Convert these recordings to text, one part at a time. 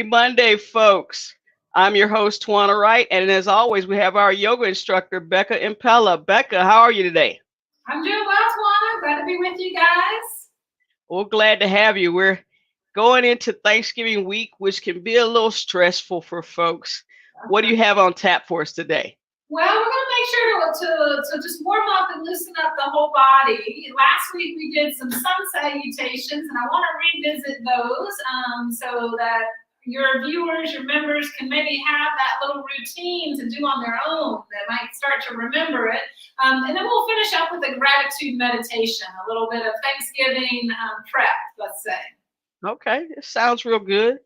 Happy Monday, folks. I'm your host, Twana Wright, and as always, we have our yoga instructor, Becca Impello. Becca, how are you today? I'm doing well, Twana. Glad to be with you guys. Well, glad to have you. We're going into Thanksgiving week, which can be a little stressful for folks. What do you have on tap for us today? Well, we're going to make sure to just warm up and loosen up the whole body. Last week we did some sun salutations, and I want to revisit those so that your viewers, your members can maybe have that little routine to do on their own. They might start to remember it. And then we'll finish up with a gratitude meditation, a little bit of Thanksgiving prep, let's say. Okay, it sounds real good.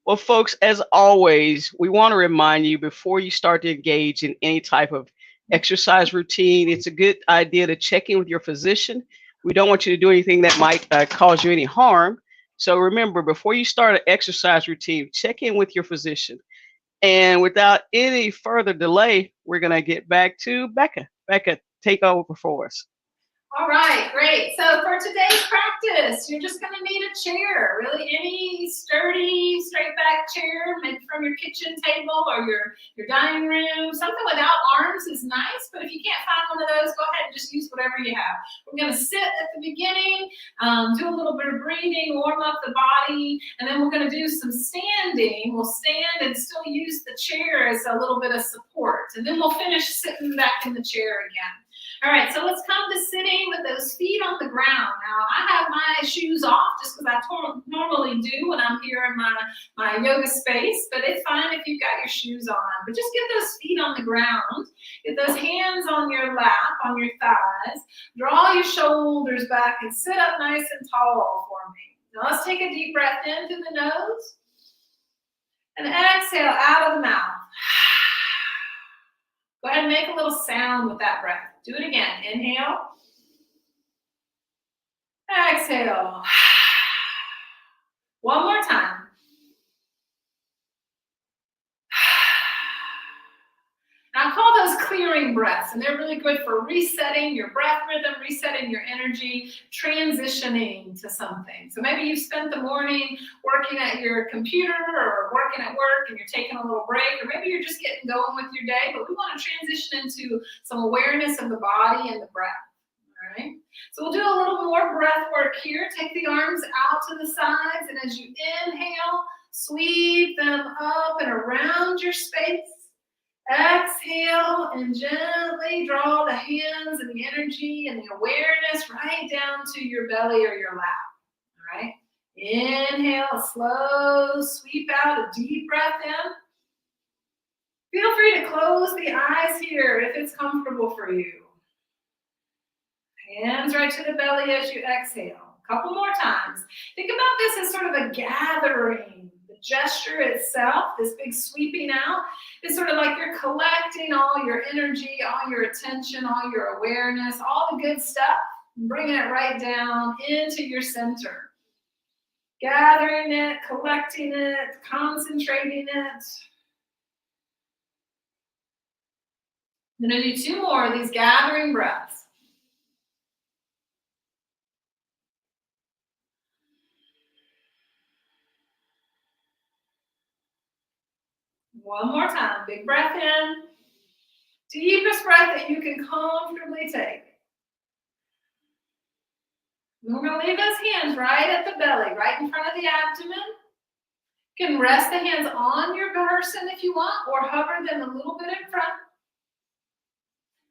Well, folks, as always, we want to remind you before you start to engage in any type of exercise routine, it's a good idea to check in with your physician. We don't want you to do anything that might cause you any harm. So remember, before you start an exercise routine, check in with your physician. And without any further delay, we're going to get back to Becca. Becca, take over for us. All right, great. So for today's practice, you're just going to need a chair, really any sturdy, straight back chair, maybe from your kitchen table or your dining room. Something without arms is nice, but if you can't find one of those, go ahead and just use whatever you have. We're going to sit at the beginning, do a little bit of breathing, warm up the body, and then we're going to do some standing. We'll stand and still use the chair as a little bit of support, and then we'll finish sitting back in the chair again. All right, so let's come to sitting with those feet on the ground. Now, I have my shoes off just because I normally do when I'm here in my yoga space, but it's fine if you've got your shoes on. But just get those feet on the ground. Get those hands on your lap, on your thighs. Draw your shoulders back and sit up nice and tall for me. Now, let's take a deep breath in through the nose and exhale out of the mouth. Go ahead and make a little sound with that breath. Do it again. Inhale. Exhale. One more time. Now I call those clearing breaths, and they're really good for resetting your breath rhythm, resetting your energy, transitioning to something. So maybe you spent the morning working at your computer or working at work and you're taking a little break, or maybe you're just getting going with your day, but we want to transition into some awareness of the body and the breath. All right. So we'll do a little more breath work here. Take the arms out to the sides, and as you inhale, sweep them up and around your space. Exhale and gently draw the hands and the energy and the awareness right down to your belly or your lap. All right. Inhale, a slow sweep out, a deep breath in. Feel free to close the eyes here if it's comfortable for you. Hands right to the belly as you exhale. A couple more times. Think about this as sort of a gathering. The gesture itself, this big sweeping out, is sort of like you're collecting all your energy, all your attention, all your awareness, all the good stuff, and bringing it right down into your center. Gathering it, collecting it, concentrating it. I'm going to do two more of these gathering breaths. One more time. Big breath in. Deepest breath that you can comfortably take. We're going to leave those hands right at the belly, right in front of the abdomen. You can rest the hands on your person if you want, or hover them a little bit in front.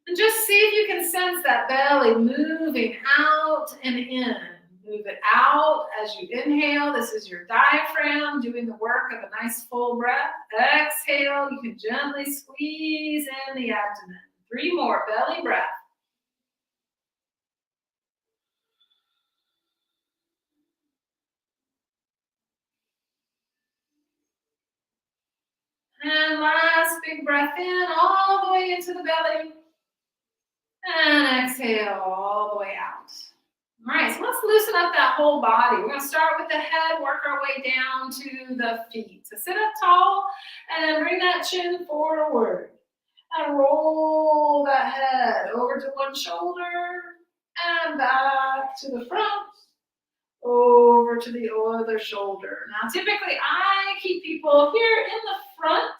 And just see if you can sense that belly moving out and in. Move it out as you inhale. This is your diaphragm doing the work of a nice full breath. Exhale, you can gently squeeze in the abdomen. 3 more, belly breath. And last big breath in, all the way into the belly. And exhale all the way out. All right, so let's loosen up that whole body. We're going to start with the head, work our way down to the feet. So sit up tall and then bring that chin forward. And roll that head over to one shoulder and back to the front. over to the other shoulder. Now, typically, I keep people here in the front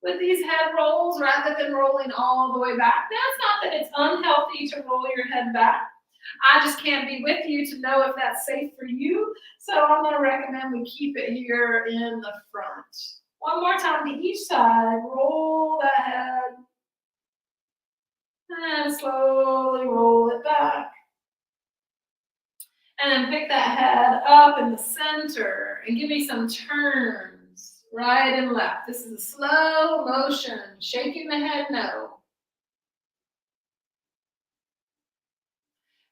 with these head rolls rather than rolling all the way back. That's not that it's unhealthy to roll your head back. I just can't be with you to know if that's safe for you. So I'm going to recommend we keep it here in the front. One more time to each side. Roll that head. And slowly roll it back. And then pick that head up in the center and give me some turns, right and left. This is a slow motion, shaking the head no.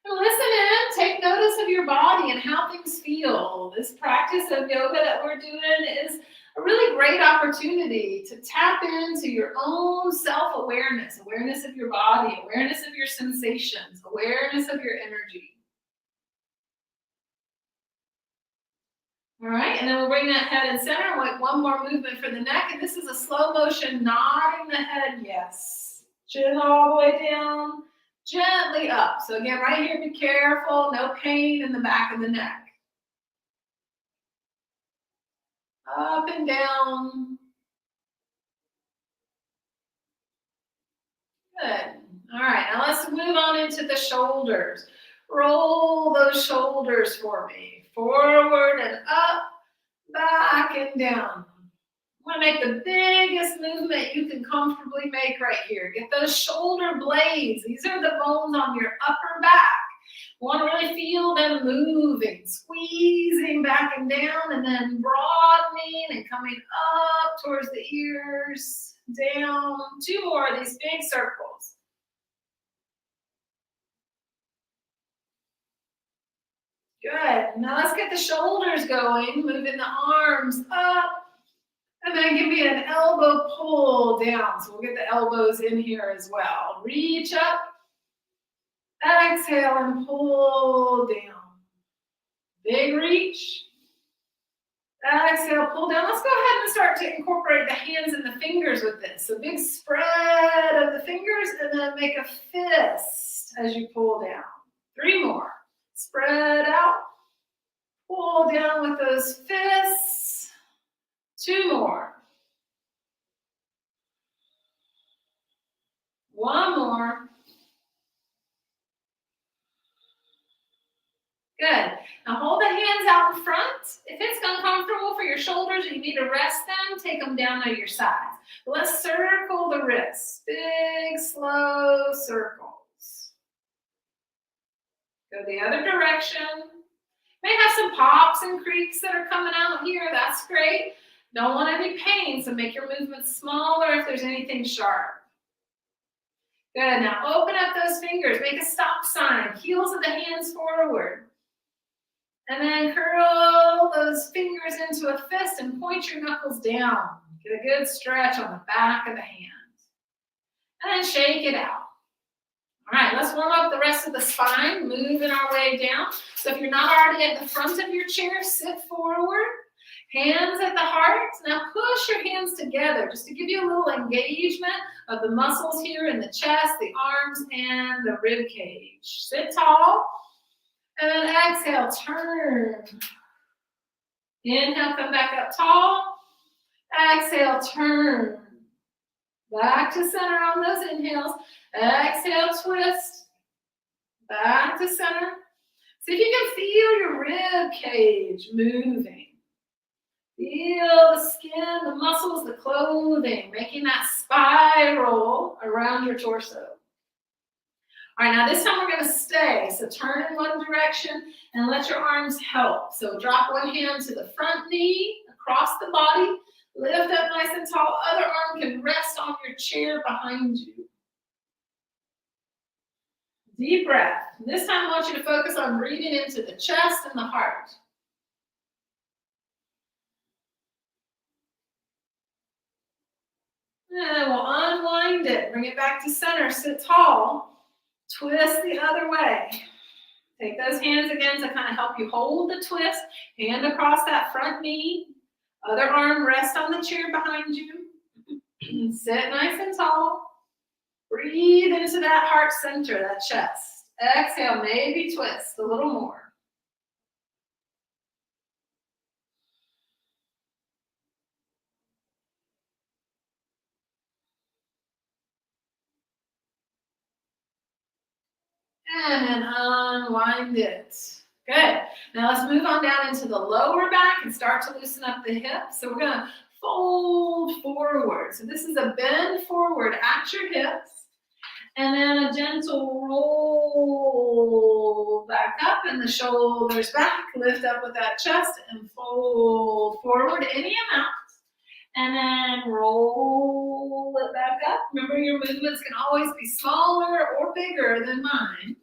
And listen in, take notice of your body and how things feel. This practice of yoga that we're doing is a really great opportunity to tap into your own self-awareness, awareness of your body, awareness of your sensations, awareness of your energy. All right, and then we'll bring that head in center, like one more movement for the neck, and this is a slow motion, nodding the head, yes. Chin all the way down, gently up. So again, right here, be careful, no pain in the back of the neck. Up and down. Good. All right, now let's move on into the shoulders. Roll those shoulders for me. Forward and up, back and down. I want to make the biggest movement you can comfortably make right here. Get those shoulder blades. These are the bones on your upper back. You want to really feel them moving, squeezing back and down, and then broadening and coming up towards the ears, down. 2 more of these big circles. Good. Now let's get the shoulders going, moving the arms up. And then give me an elbow pull down. So we'll get the elbows in here as well. Reach up. Exhale and pull down. Big reach. Exhale, pull down. Let's go ahead and start to incorporate the hands and the fingers with this. So big spread of the fingers and then make a fist as you pull down. 3 more. Spread out. Pull down with those fists. 2 more. 1 more. Good. Now hold the hands out in front. If it's uncomfortable for your shoulders and you need to rest them, take them down to your sides. But let's circle the wrists. Big, slow circles. Go the other direction. May have some pops and creaks that are coming out here. That's great. Don't want any pain, so make your movements smaller if there's anything sharp. Good. Now open up those fingers. Make a stop sign. Heels of the hands forward. And then curl those fingers into a fist and point your knuckles down. Get a good stretch on the back of the hand. And then shake it out. All right, let's warm up the rest of the spine, moving our way down. So if you're not already at the front of your chair, sit forward. Hands at the heart. Now push your hands together just to give you a little engagement of the muscles here in the chest, the arms, and the rib cage. Sit tall. And then exhale, turn. Inhale, come back up tall. Exhale, turn. Back to center on those inhales. Exhale, twist. Back to center. See if you can feel your rib cage moving. Feel the skin, the muscles, the clothing, making that spiral around your torso. All right, now this time we're going to stay. So turn in one direction and let your arms help. So drop one hand to the front knee, across the body. Lift up nice and tall. Other arm can rest on your chair behind you. Deep breath. This time I want you to focus on breathing into the chest and the heart. And then we'll unwind it. Bring it back to center. Sit tall. Twist the other way. Take those hands again to kind of help you hold the twist. Hand across that front knee. Other arm rest on the chair behind you. Sit nice and tall. Breathe into that heart center, that chest. Exhale, maybe twist a little more. And then unwind it. Good. Now let's move on down into the lower back and start to loosen up the hips. So we're going to fold forward. So this is a bend forward at your hips. And then a gentle roll back up and the shoulders back. Lift up with that chest and fold forward any amount. And then roll it back up. Remember, your movements can always be smaller or bigger than mine.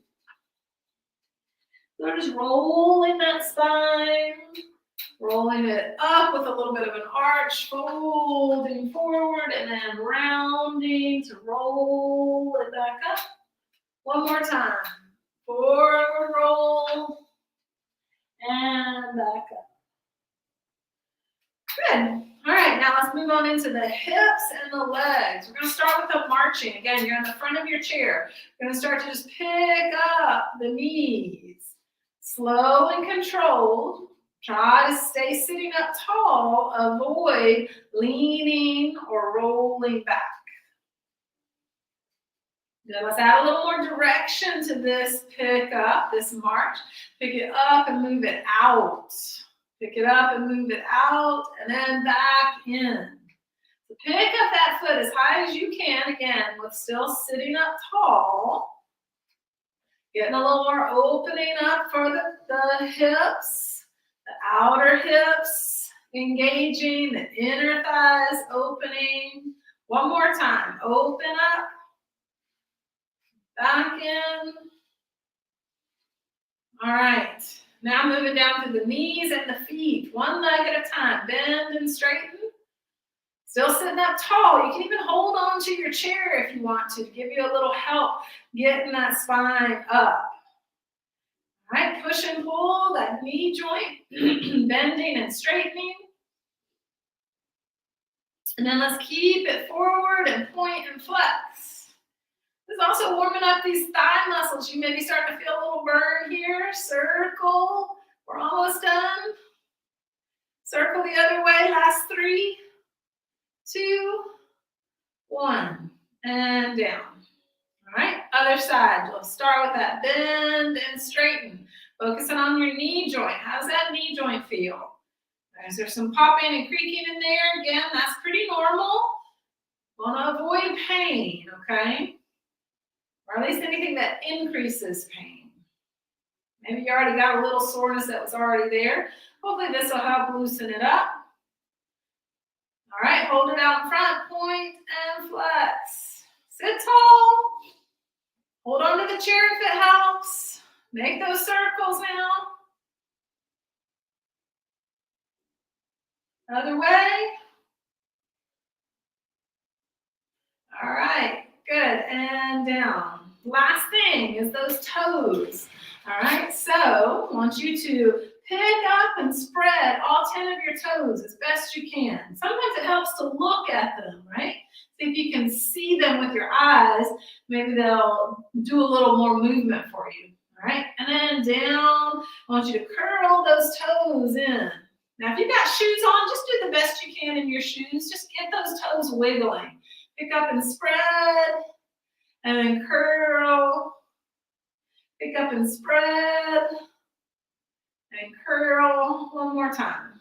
So just rolling that spine, rolling it up with a little bit of an arch, folding forward, and then rounding to roll it back up. One more time. Forward roll and back up. Good. All right, now let's move on into the hips and the legs. We're going to start with the marching. Again, you're in the front of your chair. You're going to start to just pick up the knees. Slow and controlled. Try to stay sitting up tall. Avoid leaning or rolling back. Now let's add a little more direction to this pick up, this march. Pick it up and move it out. Pick it up and move it out, and then back in. So pick up that foot as high as you can, again, with still sitting up tall. Getting a little more opening up for the hips, the outer hips engaging, the inner thighs opening. One more time. Open up, back in. All right. Now moving down to the knees and the feet, one leg at a time. Bend and straighten. Still sitting up tall. You can even hold on to your chair if you want to give you a little help getting that spine up. All right, push and pull that knee joint, bending and straightening. And then let's keep it forward and point and flex. This is also warming up these thigh muscles. You may be starting to feel a little burn here. Circle. We're almost done. Circle the other way. Last 3, 2, 1. And down. All right. Other side. We'll start with that bend and straighten. Focusing on your knee joint. How's that knee joint feel? Is there some popping and creaking in there? Again, that's pretty normal. Want to avoid pain, okay? Or at least anything that increases pain. Maybe you already got a little soreness that was already there. Hopefully this will help loosen it up. All right, hold it out in front, point and flex. Sit tall. Hold on to the chair if it helps. Make those circles now. Other way. All right, good, and down. Last thing is those toes. All right, so I want you to pick up and spread all 10 of your toes as best you can. Sometimes it helps to look at them, right? See if you can see them with your eyes. Maybe they'll do a little more movement for you. All right, and then down. I want you to curl those toes in. Now, if you've got shoes on, just do the best you can in your shoes. Just get those toes wiggling. Pick up and spread, and then curl. Pick up and spread, and curl. One more time.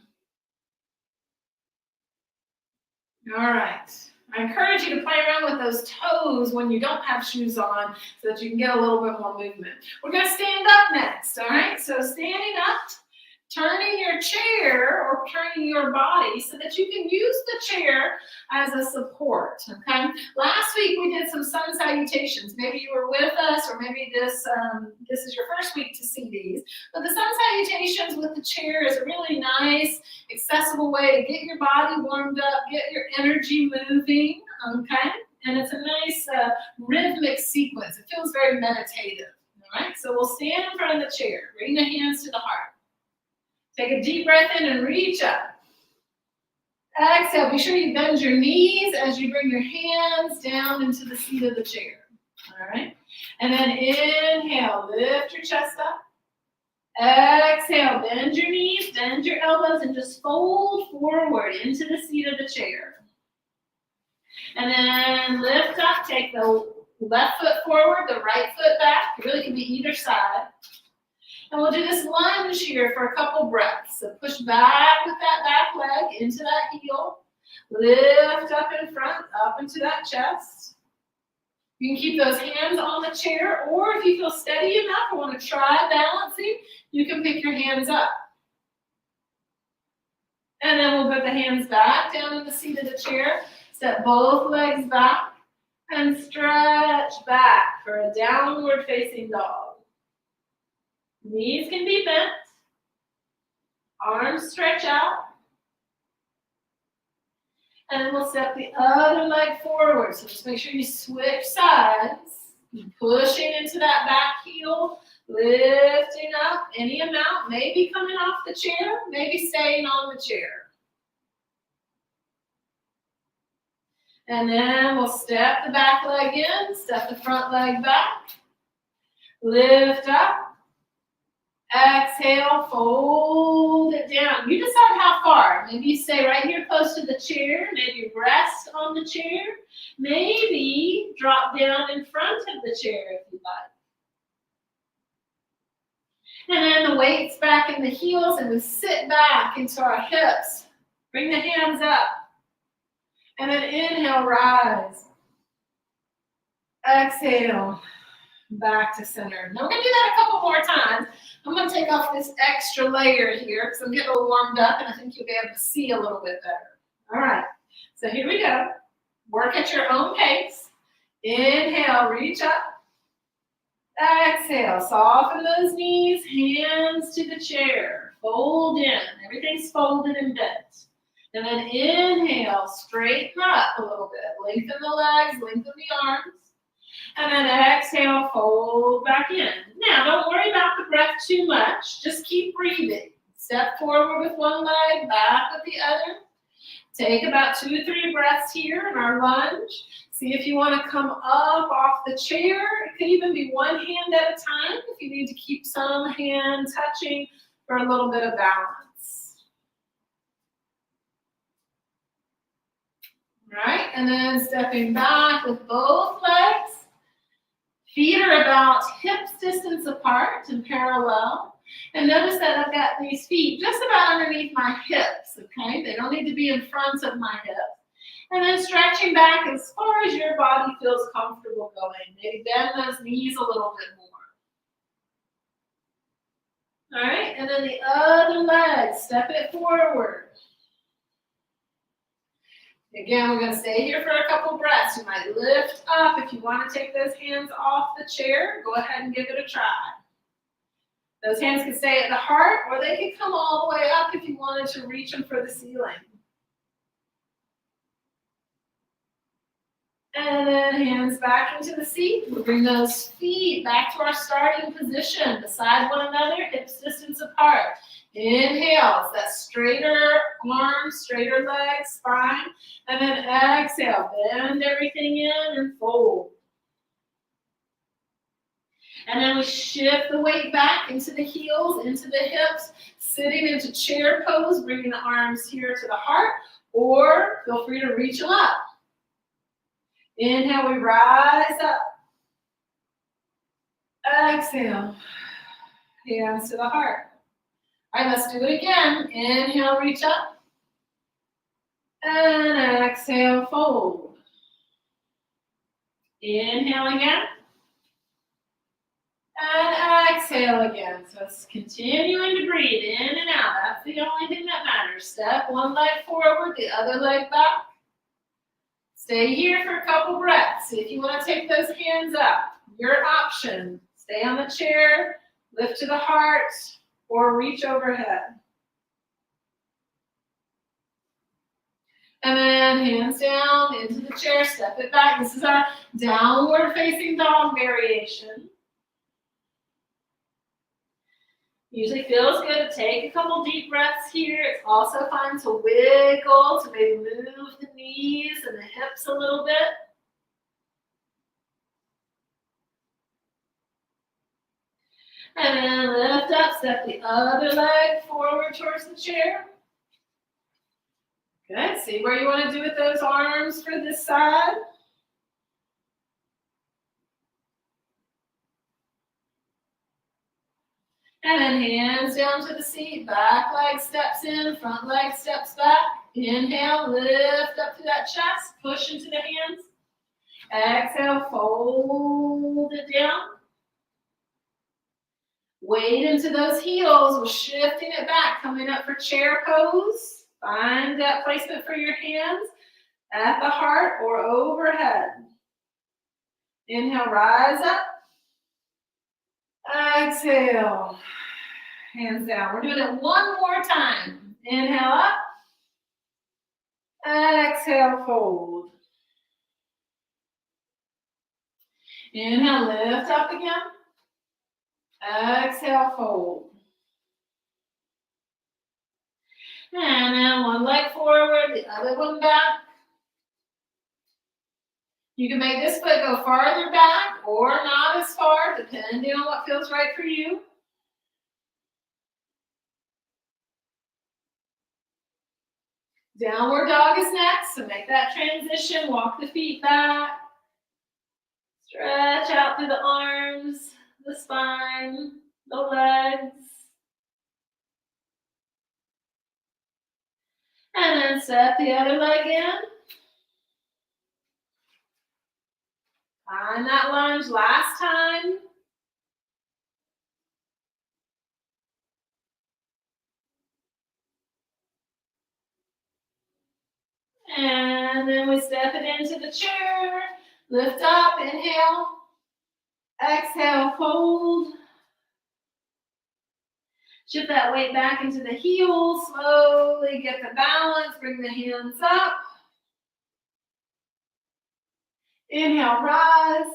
All right. I encourage you to play around with those toes when you don't have shoes on so that you can get a little bit more movement. We're going to stand up next, all right? So standing up, turning your chair or turning your body so that you can use the chair as a support, okay? Last week we did some sun salutations. Maybe you were with us, or maybe this is your first week to see these. But the sun salutations with the chair is a really nice, accessible way to get your body warmed up, get your energy moving, okay? And it's a nice rhythmic sequence. It feels very meditative, all right? So we'll stand in front of the chair, bring the hands to the heart. Take a deep breath in and reach up. Exhale. Be sure you bend your knees as you bring your hands down into the seat of the chair. All right. And then inhale. Lift your chest up. Exhale. Bend your knees, bend your elbows, and just fold forward into the seat of the chair. And then lift up. Take the Left foot forward, the right foot back. It really can be either side. And we'll do this lunge here for a couple breaths. So push back with that back leg into that heel. Lift up in front, up into that chest. You can keep those hands on the chair, or if you feel steady enough and want to try balancing, you can pick your hands up. And then we'll put the hands back down in the seat of the chair. Step both legs back and stretch back for a downward facing dog. Knees can be bent. Arms stretch out. And then we'll step the other leg forward. So just make sure you switch sides. Pushing into that back heel. Lifting up any amount. Maybe coming off the chair. Maybe staying on the chair. And then we'll step the back leg in. Step the front leg back. Lift up. Exhale, fold it down. You decide how far. Maybe you stay right here close to the chair. Maybe rest on the chair. Maybe drop down in front of the chair if you like. And then the weight's back in the heels and we sit back into our hips. Bring the hands up. And then inhale, rise. Exhale, back to center. Now we're going to do that a couple more times. I'm going to take off this extra layer here because I'm getting a little warmed up and I think you'll be able to see a little bit better. All right, so here we go. Work at your own pace. Inhale, reach up. Exhale, soften those knees, hands to the chair. Fold in. Everything's folded and bent. And then inhale, straighten up a little bit. Lengthen the legs, lengthen the arms. And then exhale, fold back in. Now, don't worry about the breath too much. Just keep breathing. Step forward with one leg, back with the other. Take about 2 or 3 breaths here in our lunge. See if you want to come up off the chair. It could even be one hand at a time if you need to keep some hand touching for a little bit of balance. All right, and then stepping back with both legs. Feet are about hips distance apart and parallel. And notice that I've got these feet just about underneath my hips, okay? They don't need to be in front of my hips. And then stretching back as far as your body feels comfortable going. Maybe bend those knees a little bit more. All right, and then the other leg, step it forward. Again, we're going to stay here for a couple breaths. You might lift up. If you want to take those hands off the chair, go ahead and give it a try. Those hands can stay at the heart, or they can come all the way up if you wanted to reach them for the ceiling. And then hands back into the seat. We'll bring those feet back to our starting position, beside one another, hips distance apart. Inhale, it's that straighter arms, straighter legs, spine. And then exhale, bend everything in and fold. And then we shift the weight back into the heels, into the hips, sitting into chair pose, bringing the arms here to the heart, or feel free to reach them up. Inhale, we rise up. Exhale, hands to the heart. All right, let's do it again. Inhale, reach up. And exhale, fold. Inhale again. And exhale again. So it's continuing to breathe in and out. That's the only thing that matters. Step one leg forward, the other leg back. Stay here for a couple breaths. See if you want to take those hands up. Your option. Stay on the chair, lift to the heart, or reach overhead. And then hands down into the chair, step it back. This is our downward facing dog variation. Usually feels good to take a couple deep breaths here. It's also fine to wiggle, to maybe move the knees and the hips a little bit. And then lift up, step the other leg forward towards the chair. Good. See where you want to do with those arms for this side. And then hands down to the seat, back leg steps in, front leg steps back. Inhale, lift up to that chest, push into the hands. Exhale, fold it down. Weight into those heels, we're shifting it back, coming up for chair pose. Find that placement for your hands at the heart or overhead. Inhale, rise up. Exhale, hands down. We're doing it one more time. Inhale up. Exhale, fold. Inhale, lift up again. Exhale, fold. And then one leg forward, the other one back. You can make this foot go farther back or not as far, depending on what feels right for you. Downward dog is next, so make that transition, walk the feet back. Stretch out through the arms, the spine, the legs. And then step the other leg in. Find that lunge last time. And then we step it into the chair. Lift up, inhale. Exhale, fold. Shift that weight back into the heels. Slowly get the balance. Bring the hands up. Inhale, rise.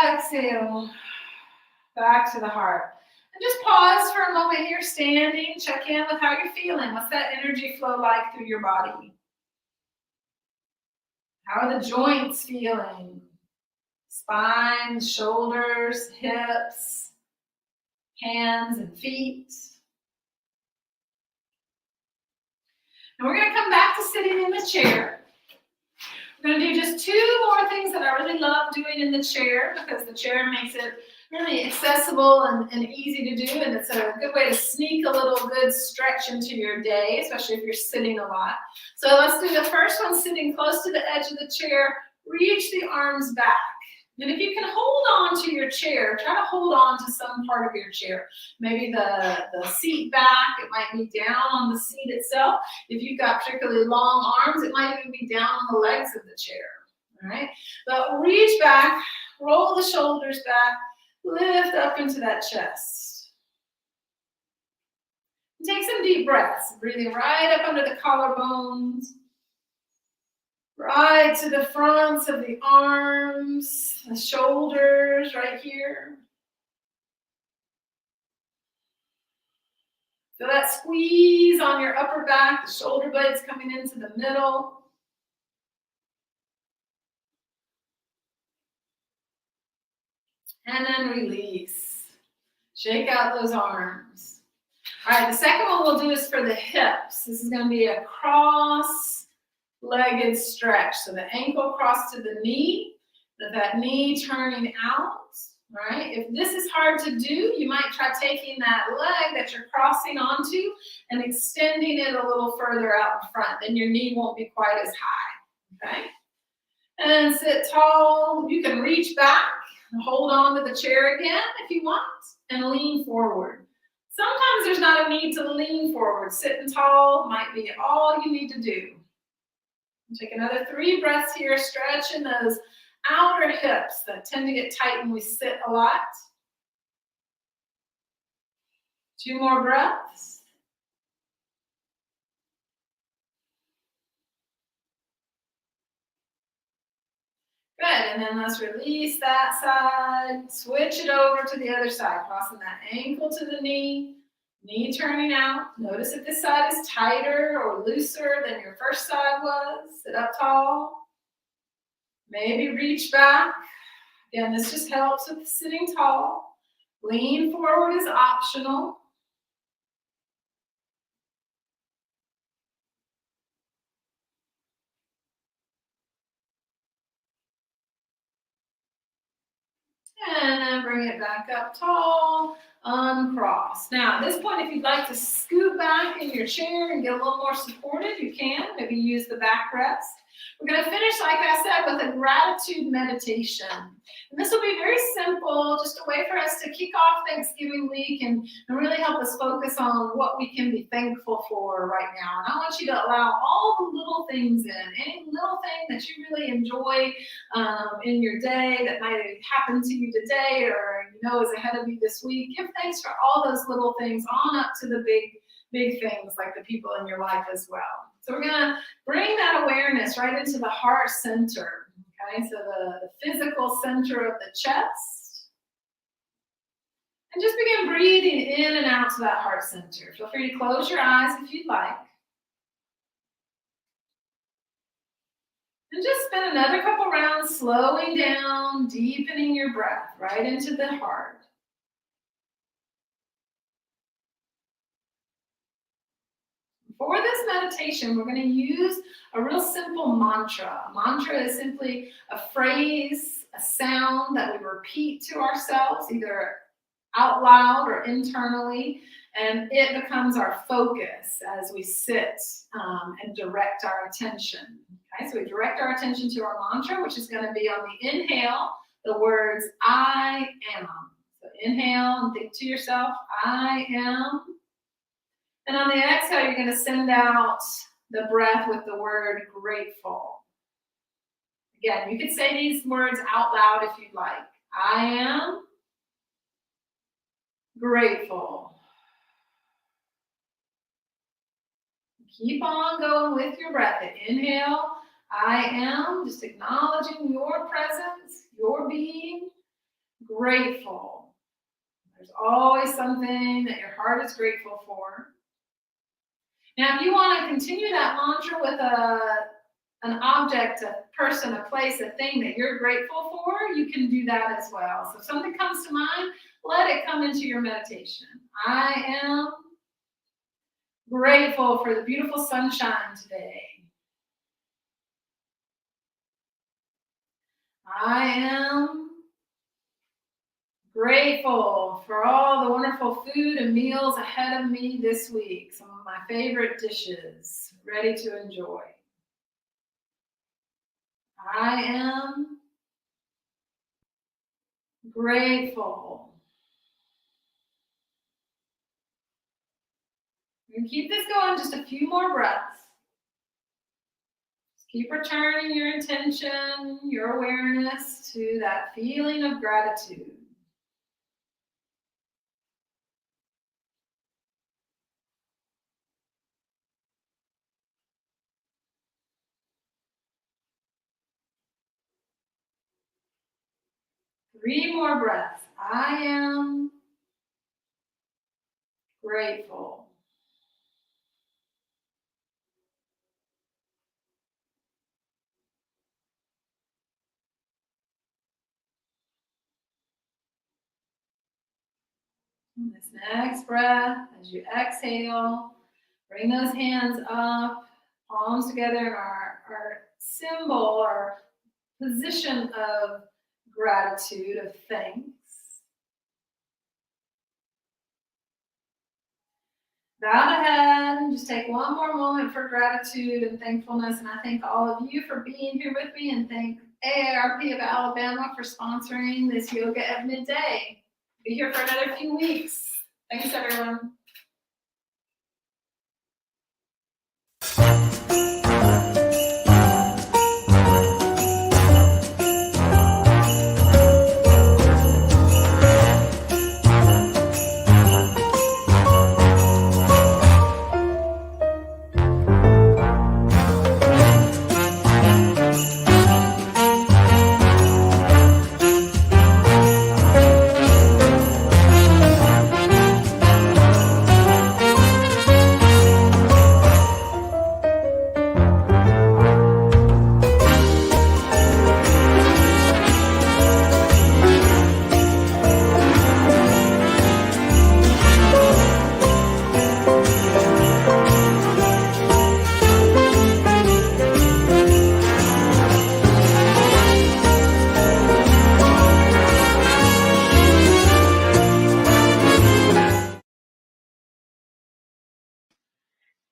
Exhale, back to the heart. And just pause for a moment here, standing. Check in with how you're feeling. What's that energy flow like through your body? How are the joints feeling? Spine, shoulders, hips, hands and feet. And we're going to come back to sitting in the chair. We're going to do just two more things that I really love doing in the chair because the chair makes it really accessible and easy to do, and it's a good way to sneak a little good stretch into your day, especially if you're sitting a lot. So let's do the first one, sitting close to the edge of the chair. Reach the arms back. And if you can hold on to your chair, try to hold on to some part of your chair. Maybe the seat back, it might be down on the seat itself. If you've got particularly long arms, it might even be down on the legs of the chair. All right? But reach back, roll the shoulders back, lift up into that chest. And take some deep breaths, breathing right up under the collarbones. Right to the fronts of the arms, the shoulders right here. Feel that squeeze on your upper back, the shoulder blades coming into the middle. And then release. Shake out those arms. All right, the second one we'll do is for the hips. This is going to be a cross-legged stretch. So the ankle crossed to the knee, that knee turning out. Right? If this is hard to do, you might try taking that leg that you're crossing onto and extending it a little further out in front. Then your knee won't be quite as high. Okay? And then sit tall. You can reach back and hold on to the chair again if you want and lean forward. Sometimes there's not a need to lean forward. Sitting tall might be all you need to do. Take another 3 breaths here, stretching those outer hips that tend to get tight when we sit a lot. 2 more breaths. Good, and then let's release that side, switch it over to the other side, crossing that ankle to the knee, knee turning out. Notice if this side is tighter or looser than your first side was. Sit up tall. Maybe reach back. Again, this just helps with sitting tall. Lean forward is optional. And then bring it back up tall, uncross. Now, at this point, if you'd like to scoot back in your chair and get a little more supported, you can. Maybe use the backrest. We're going to finish, like I said, with a gratitude meditation. And this will be very simple, just a way for us to kick off Thanksgiving week and really help us focus on what we can be thankful for right now. And I want you to allow all the little things in, any little thing that you really enjoy in your day that might have happened to you today or is ahead of you this week. Give thanks for all those little things on up to the big things like the people in your life as well. So we're going to bring that awareness right into the heart center, okay? So the physical center of the chest. And just begin breathing in and out to that heart center. Feel free to close your eyes if you'd like. And just spend another couple rounds slowing down, deepening your breath right into the heart. For this meditation, we're going to use a real simple mantra. A mantra is simply a phrase, a sound that we repeat to ourselves, either out loud or internally, and it becomes our focus as we sit and direct our attention. Okay, so we direct our attention to our mantra, which is going to be on the inhale, the words I am. So inhale and think to yourself, I am. And on the exhale, you're going to send out the breath with the word grateful. Again, you could say these words out loud if you'd like. I am grateful. Keep on going with your breath. Inhale, I am, just acknowledging your presence, your being, grateful. There's always something that your heart is grateful for. Now, if you want to continue that mantra with an object, a person, a place, a thing that you're grateful for, you can do that as well. So if something comes to mind, let it come into your meditation. I am grateful for the beautiful sunshine today. I am grateful for all the wonderful food and meals ahead of me this week. Some of my favorite dishes ready to enjoy. I am grateful. You can keep this going just a few more breaths. Just keep returning your intention, your awareness to that feeling of gratitude. Three more breaths. I am grateful. And this next breath, as you exhale, bring those hands up, palms together in our symbol, our position of gratitude, of thanks. Bow the head and just take one more moment for gratitude and thankfulness. And I thank all of you for being here with me, and thank AARP of Alabama for sponsoring this Yoga at Midday. Be here for another few weeks. Thanks, everyone.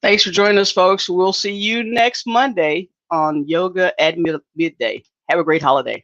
Thanks for joining us, folks. We'll see you next Monday on Yoga at Midday. Have a great holiday.